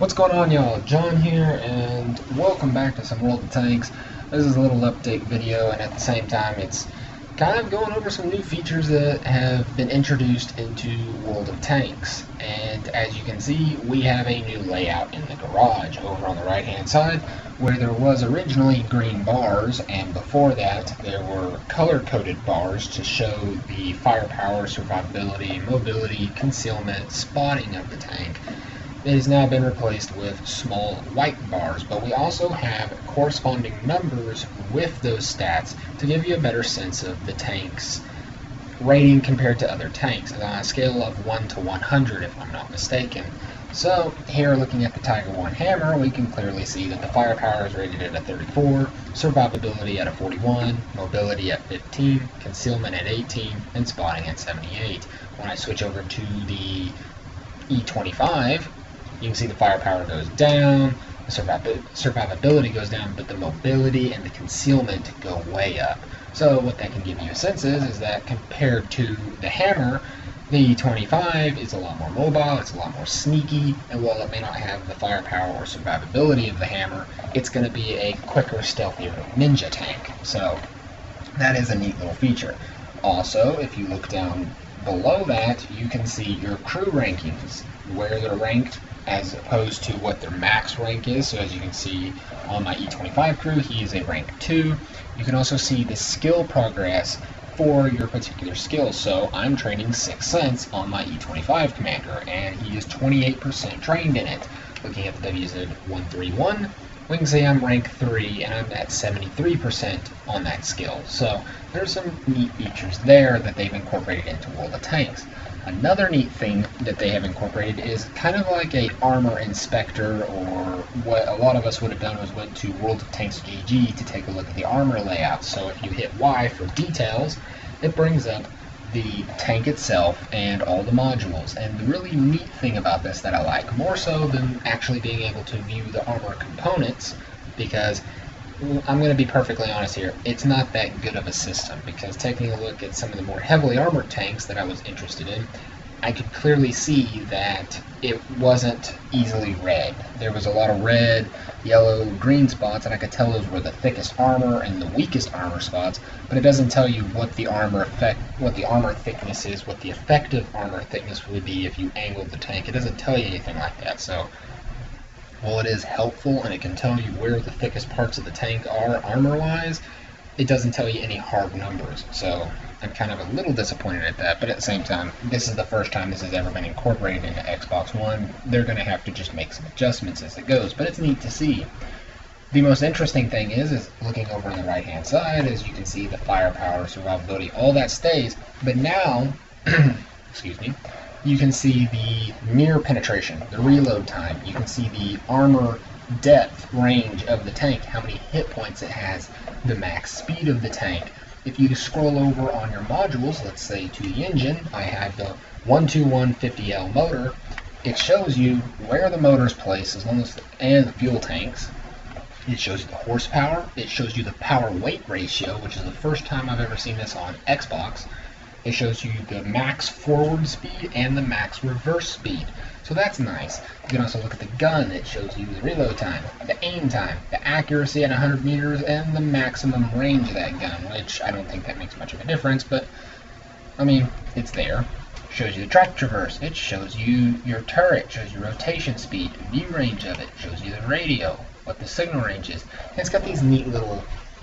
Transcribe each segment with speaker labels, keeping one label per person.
Speaker 1: What's going on, y'all? John here, and welcome back to some World of Tanks. This is a little update video, and at the same time, it's kind of going over some new features that have been introduced into World of Tanks. And as you can see, we have a new layout in the garage over on the right-hand side, where there was originally green bars, and before that, there were color-coded bars to show the firepower, survivability, mobility, concealment, spotting of the tank. It has now been replaced with small white bars, but we also have corresponding numbers with those stats to give you a better sense of the tank's rating compared to other tanks, on a scale of 1 to 100 if I'm not mistaken. So here, looking at the Tiger 1 hammer, we can clearly see that the firepower is rated at a 34, survivability at a 41, mobility at 15, concealment at 18, and spotting at 78. When I switch over to the E25, you can see the firepower goes down, the survivability goes down, but the mobility and the concealment go way up. So what that can give you a sense is that compared to the hammer, the 25 is a lot more mobile, it's a lot more sneaky, and while it may not have the firepower or survivability of the hammer, it's going to be a quicker, stealthier ninja tank. So that is a neat little feature. Also, if you look down below that, you can see your crew rankings, where they're ranked as opposed to what their max rank is. So as you can see on my E25 crew, he is a rank 2. You can also see the skill progress for your particular skills. So I'm training 6 Sense on my E25 commander, and he is 28% trained in it. Looking at the WZ131, we can say I'm rank 3 and I'm at 73% on that skill. So there's some neat features there that they've incorporated into World of Tanks. Another neat thing that they have incorporated is kind of like a armor inspector, or what a lot of us would have done was went to World of Tanks GG to take a look at the armor layout. So if you hit Y for details, it brings up the tank itself and all the modules. And the really neat thing about this that I like, more so than actually being able to view the armor components, because I'm going to be perfectly honest here, it's not that good of a system, because taking a look at some of the more heavily armored tanks that I was interested in, I could clearly see that it wasn't easily read. There was a lot of red, yellow, green spots, and I could tell those were the thickest armor and the weakest armor spots, but it doesn't tell you what the armor thickness is, what the effective armor thickness would be if you angled the tank. It doesn't tell you anything like that. So while it is helpful and it can tell you where the thickest parts of the tank are armor-wise, it doesn't tell you any hard numbers. So I'm kind of a little disappointed at that, but at the same time, this is the first time this has ever been incorporated into Xbox One. They're going to have to just make some adjustments as it goes, but it's neat to see. The most interesting thing is looking over on the right-hand side, as you can see the firepower, survivability, all that stays, but now, excuse me, you can see the mirror penetration, the reload time. You can see the armor depth range of the tank, how many hit points it has, the max speed of the tank. If you scroll over on your modules, let's say to the engine, I have the 12150L motor. It shows you where the motor is placed, and the fuel tanks. It shows you the horsepower. It shows you the power weight ratio, which is the first time I've ever seen this on Xbox. It shows you the max forward speed and the max reverse speed. So that's nice. You can also look at the gun. It shows you the reload time, the aim time, the accuracy at 100 meters, and the maximum range of that gun, which I don't think that makes much of a difference, but I mean, it's there. It shows you the track traverse. It shows you your turret, shows you rotation speed, view range of it, shows you the radio, what the signal range is. And it's got these neat little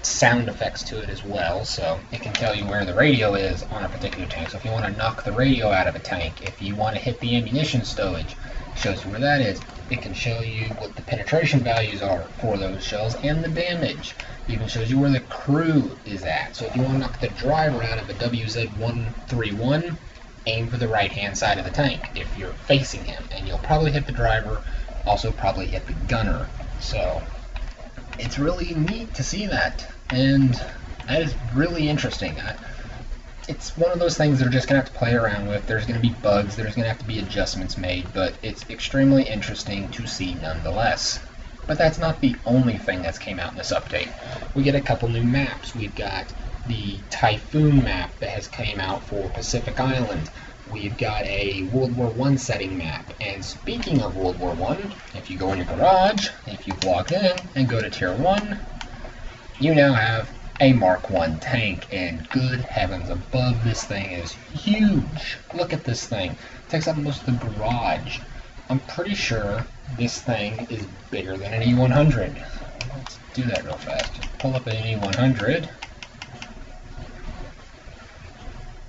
Speaker 1: sound effects to it as well, so it can tell you where the radio is on a particular tank. So if you want to knock the radio out of a tank, if you want to hit the ammunition stowage, it shows you where that is. It can show you what the penetration values are for those shells and the damage. It even shows you where the crew is at. So if you want to knock the driver out of a WZ131, aim for the right hand side of the tank if you're facing him, and you'll probably hit the driver, also probably hit the gunner. So it's really neat to see that, and that is really interesting. It's one of those things they're just going to have to play around with. There's going to be bugs, there's going to have to be adjustments made, but it's extremely interesting to see nonetheless. But that's not the only thing that's came out in this update. We get a couple new maps. We've got the Typhoon map that has came out for Pacific Island. we've got a World War I setting map. And speaking of World War I, if you go in your garage, if you've logged in and go to Tier 1, you now have a Mark I tank, and good heavens above, this thing is huge. Look at this thing. It takes up most of the garage. I'm pretty sure this thing is bigger than an E100. Let's do that real fast. Just pull up an E100.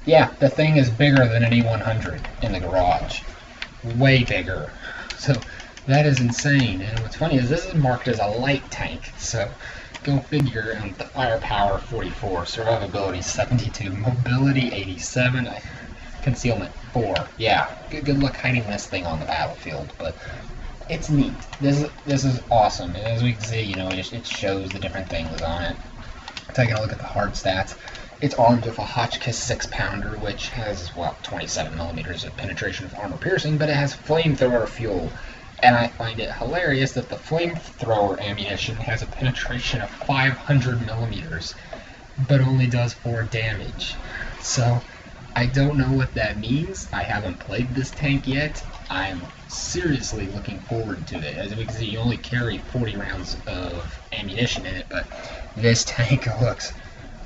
Speaker 1: Yeah, the thing is bigger than an E100 in the garage. Way bigger. So that is insane. And what's funny is this is marked as a light tank. So go figure. And the firepower 44, survivability 72, mobility 87, concealment 4. Yeah, good luck hiding this thing on the battlefield. But it's neat. This is awesome. And as we can see, you know, it shows the different things on it. Taking a look at the hard stats. It's armed with a Hotchkiss 6-pounder, which has, well, 27 millimeters of penetration of armor piercing, but it has flamethrower fuel. And I find it hilarious that the flamethrower ammunition has a penetration of 500 millimeters, but only does 4 damage. So, I don't know what that means. I haven't played this tank yet. I'm seriously looking forward to it. As we can see, you only carry 40 rounds of ammunition in it, but this tank looks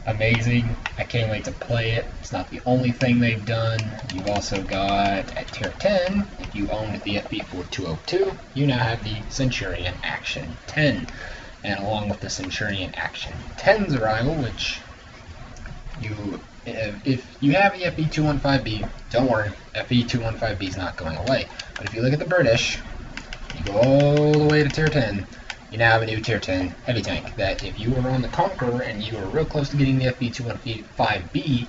Speaker 1: amazing. I can't wait to play it. It's not the only thing they've done. You've also got, at Tier 10, if you owned the FB4202, you now have the Centurion Action 10. And along with the Centurion Action 10's arrival, which if you have the FB215B, don't worry, FB215B is not going away. But if you look at the British, you go all the way to Tier 10, you now have a new Tier 10 heavy tank that if you were on the Conqueror and you were real close to getting the FB215B,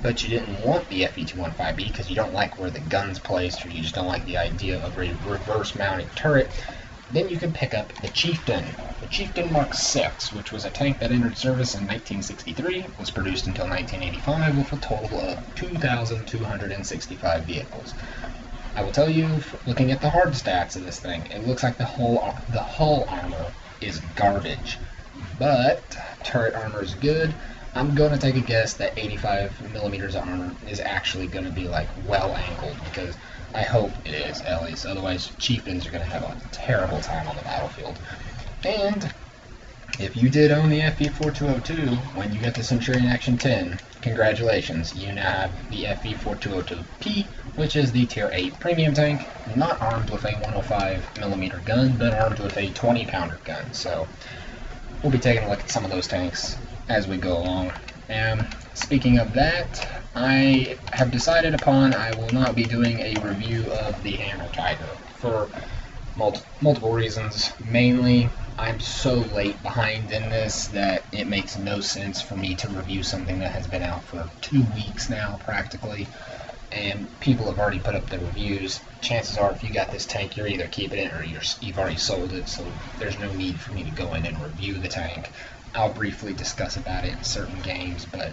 Speaker 1: but you didn't want the FB215B because you don't like where the gun's placed or you just don't like the idea of a reverse mounted turret, then you can pick up the Chieftain. The Chieftain Mark VI, which was a tank that entered service in 1963, was produced until 1985 with a total of 2,265 vehicles. I will tell you, looking at the hard stats of this thing, it looks like the hull armor is garbage, but turret armor is good. I'm going to take a guess that 85 millimeters of armor is actually going to be like well angled, because I hope it is at least. Otherwise, Chieftains are going to have a terrible time on the battlefield. And if you did own the FB4202 when you got the Centurion Action 10, congratulations, you now have the FB4202P, which is the Tier 8 premium tank, not armed with a 105mm gun, but armed with a 20-pounder gun. So we'll be taking a look at some of those tanks as we go along. And speaking of that, I have decided upon I will not be doing a review of the Hammer Tiger for multiple reasons. Mainly, I'm so late behind in this that it makes no sense for me to review something that has been out for 2 weeks now, practically, and people have already put up their reviews. Chances are, if you got this tank, you're either keeping it or you've already sold it, so there's no need for me to go in and review the tank. I'll briefly discuss about it in certain games, but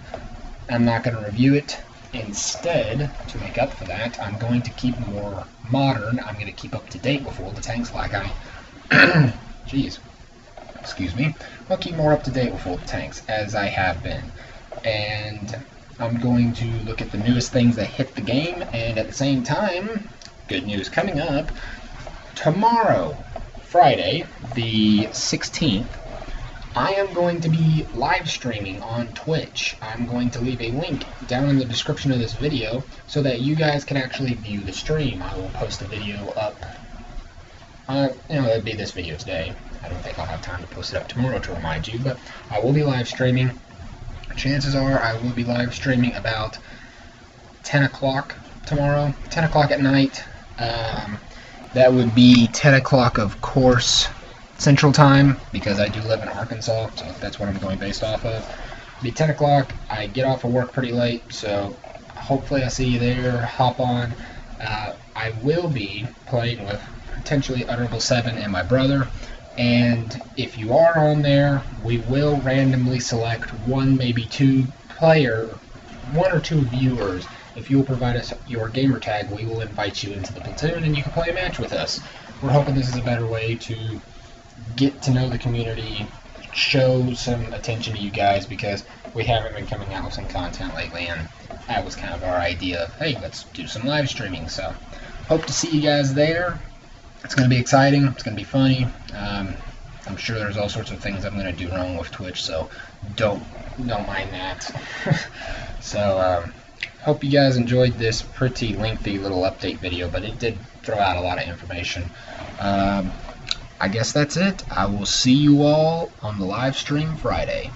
Speaker 1: I'm not going to review it. Instead, to make up for that, I'm going to keep more modern. I'm going to keep up to date with all the tanks like I... Jeez. Excuse me. I'll keep more up to date with all the tanks, as I have been. And I'm going to look at the newest things that hit the game, and at the same time, good news coming up, tomorrow, Friday, the 16th, I am going to be live streaming on Twitch. I'm going to leave a link down in the description of this video so that you guys can actually view the stream. I will post a video up, it'll be this video today. I don't think I'll have time to post it up tomorrow to remind you, but I will be live streaming. Chances are I will be live streaming about 10 o'clock tomorrow, 10 o'clock at night. That would be 10 o'clock, of course, Central Time, because I do live in Arkansas, so that's what I'm going based off of. It'll be 10 o'clock. I get off of work pretty late, so hopefully I see you there. Hop on. I will be playing with potentially Utterable 7 and my brother. And if you are on there, we will randomly select one, maybe two one or two viewers. If you will provide us your gamer tag, we will invite you into the platoon and you can play a match with us. We're hoping this is a better way to get to know the community, show some attention to you guys because we haven't been coming out with some content lately, and that was kind of our idea of, hey, let's do some live streaming. So hope to see you guys there. It's going to be exciting. It's going to be funny. I'm sure there's all sorts of things I'm going to do wrong with Twitch, so don't mind that. So hope you guys enjoyed this pretty lengthy little update video, but it did throw out a lot of information. I guess that's it. I will see you all on the live stream Friday.